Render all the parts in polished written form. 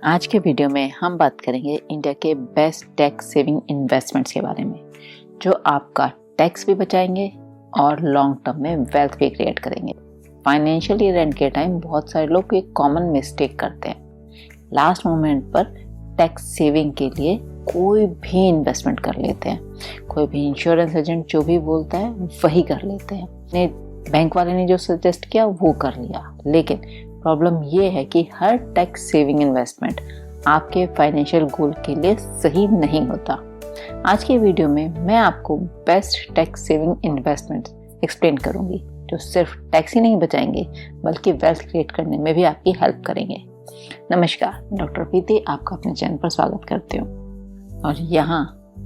आज के वीडियो में हम बात करेंगे इंडिया के बेस्ट टैक्स सेविंग इन्वेस्टमेंट्स के बारे में, जो आपका टैक्स भी बचाएंगे और लॉन्ग टर्म में वेल्थ भी क्रिएट करेंगे। फाइनेंशियल ईयर एंड के टाइम बहुत सारे लोग एक कॉमन मिस्टेक करते हैं, लास्ट मोमेंट पर टैक्स सेविंग के लिए कोई भी इन्वेस्टमेंट कर लेते हैं। कोई भी इंश्योरेंस एजेंट जो भी बोलता है वही कर लेते हैं। बैंक वाले ने जो सजेस्ट किया वो कर लिया, लेकिन प्रॉब्लम ये है कि हर टैक्स सेविंग इन्वेस्टमेंट आपके फाइनेंशियल गोल के लिए सही नहीं होता। आज के वीडियो में मैं आपको best tax saving investment explain करूंगी, जो सिर्फ टैक्स ही नहीं बचाएंगे बल्कि वेल्थ क्रिएट करने में भी आपकी हेल्प करेंगे। नमस्कार, डॉक्टर प्रीति आपका अपने चैनल पर स्वागत करती हूँ और यहाँ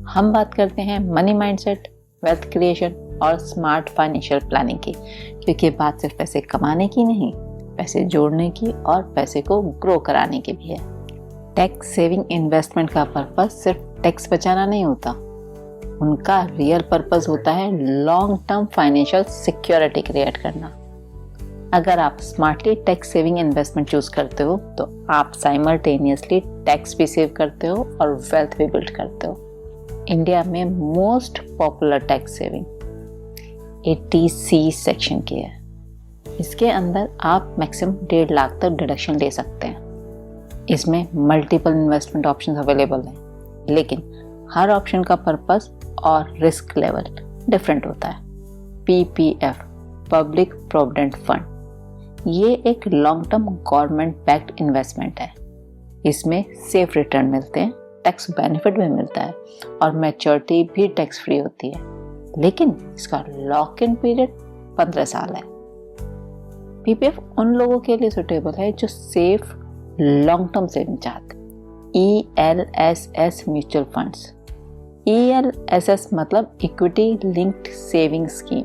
हम बात करते हैं मनी माइंडसेट, वेल्थ क्रिएशन और स्मार्ट फाइनेंशियल प्लानिंग की, क्योंकि बात सिर्फ पैसे कमाने की नहीं, पैसे जोड़ने की और पैसे को ग्रो कराने की भी है। टैक्स सेविंग इन्वेस्टमेंट का पर्पस सिर्फ टैक्स बचाना नहीं होता, उनका रियल पर्पस होता है long term financial security create करना। अगर आप smartly tax saving investment choose करते हो तो आप साइमल्टेनियसली टैक्स भी सेव करते हो और वेल्थ भी बिल्ड करते हो। इंडिया में most popular tax saving 80C section की है। इसके अंदर आप मैक्सिमम 1.5 लाख तक डिडक्शन ले सकते हैं। इसमें मल्टीपल इन्वेस्टमेंट ऑप्शंस अवेलेबल हैं, लेकिन हर ऑप्शन का पर्पस और रिस्क लेवल डिफरेंट होता है। PPF पब्लिक प्रोविडेंट फंड ये एक long term government backed investment है। इसमें सेफ रिटर्न मिलते हैं, टैक्स बेनिफिट भी मिलता है और मैच्योरिटी भी टैक्स फ्री होती है, लेकिन इसका लॉक इन पीरियड 15 साल है। PPF उन लोगों के लिए सुटेबल है जो सेफ लॉन्ग टर्म सेविंग चाहते हैं। ELSS म्यूचुअल फंड्स, ELSS मतलब इक्विटी लिंक्ड सेविंग स्कीम,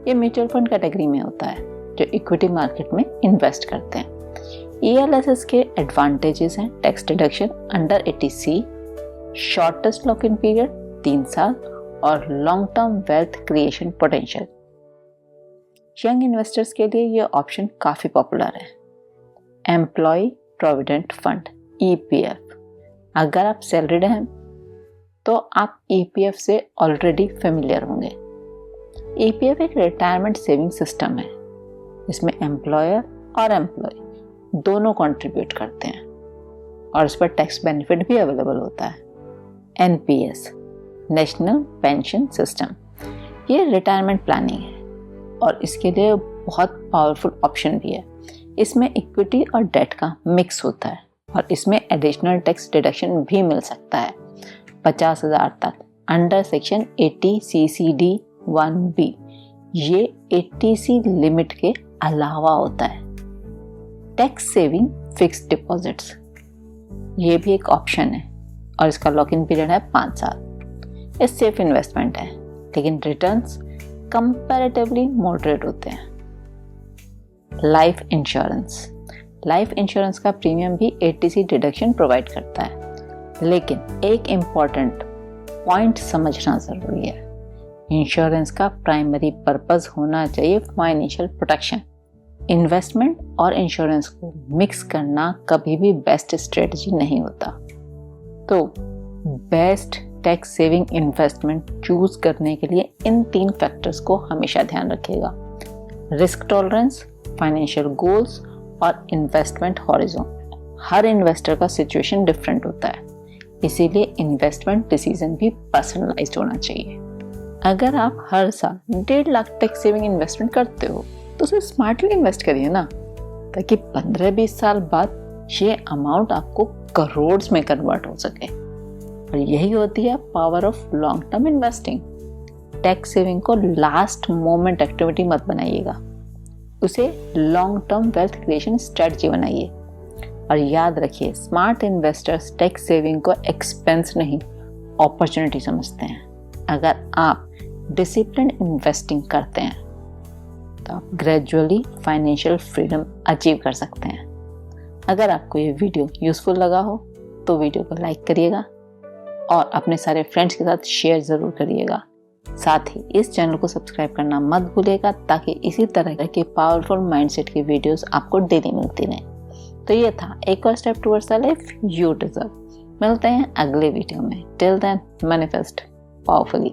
ये म्यूचुअल फंड कैटेगरी में होता है जो इक्विटी मार्केट में इन्वेस्ट करते हैं। ELSS के एडवांटेजेस हैं tax deduction under 80C, shortest lock in period 3 साल और long term wealth creation potential. Young investors के लिए यह ऑप्शन काफी पॉपुलर है। एम्प्लॉय प्रोविडेंट फंड EPF, अगर आप सैलरीड हैं तो आप EPF से ऑलरेडी फेमिलियर होंगे। EPF एक रिटायरमेंट सेविंग सिस्टम है। इसमें एम्प्लॉयर और एम्प्लॉय दोनों कंट्रीब्यूट करते हैं और उस पर टैक्स बेनिफिट भी अवेलेबल होता है। NPS नेशनल पेंशन सिस्टम, ये रिटायरमेंट प्लानिंग है और इसके लिए बहुत पावरफुल ऑप्शन भी है। इसमें इक्विटी और डेट का मिक्स होता है और इसमें एडिशनल टैक्स डिडक्शन भी मिल सकता है 50,000 तक अंडर सेक्शन 80CCD 1B। ये 80C लिमिट के अलावा होता है। टैक्स सेविंग फिक्स्ड डिपॉजिट्स, ये भी एक ऑप्शन है और इसका लॉक इन पीरियड है 5 साल। ये सेफ इन्वेस्टमेंट है, लेकिन रिटर्न्स कंपैरेटिवली मॉडरेट होते हैं। लाइफ इंश्योरेंस, लाइफ इंश्योरेंस का प्रीमियम भी 80C डिडक्शन प्रोवाइड करता है, लेकिन एक इम्पॉर्टेंट पॉइंट समझना जरूरी है। इंश्योरेंस का प्राइमरी पर्पस होना चाहिए फाइनेंशियल प्रोटेक्शन। इन्वेस्टमेंट और इंश्योरेंस को मिक्स करना कभी भी बेस्ट स्ट्रेटजी नहीं होता। तो best tax saving investment choose करने के लिए इन 3 फैक्टर्स को हमेशा ध्यान रखिएगा: रिस्क टॉलरेंस, फाइनेंशियल गोल्स और इन्वेस्टमेंट हॉरिजॉन। हर इन्वेस्टर का सिचुएशन डिफरेंट होता है, इसीलिए इन्वेस्टमेंट डिसीजन भी पर्सनलाइज्ड होना चाहिए। अगर आप हर साल 1.5 लाख टैक्स सेविंग इन्वेस्टमेंट करते हो तो उसे स्मार्टली इन्वेस्ट करिए ना, ताकि 15-20 साल बाद ये अमाउंट आपको करोड़ में कन्वर्ट हो सके। और यही होती है power of long term investing. Tax saving को लास्ट मोमेंट एक्टिविटी मत बनाइएगा, उसे long term wealth creation strategy बनाइए। और याद रखिए, स्मार्ट इन्वेस्टर्स टैक्स सेविंग को एक्सपेंस नहीं अपॉर्चुनिटी समझते हैं। अगर आप डिसिप्लिन इन्वेस्टिंग करते हैं तो आप ग्रेजुअली फाइनेंशियल फ्रीडम अचीव कर सकते हैं। अगर आपको ये वीडियो यूजफुल लगा हो तो वीडियो को लाइक करिएगा और अपने सारे फ्रेंड्स के साथ शेयर ज़रूर करिएगा। साथ ही इस चैनल को सब्सक्राइब करना मत भूलिएगा, ताकि इसी तरह के पावरफुल माइंडसेट की वीडियोस आपको डेली मिलती रहें। तो ये था एक और step towards the life you deserve. मिलते हैं अगले वीडियो में। Till then manifest powerfully.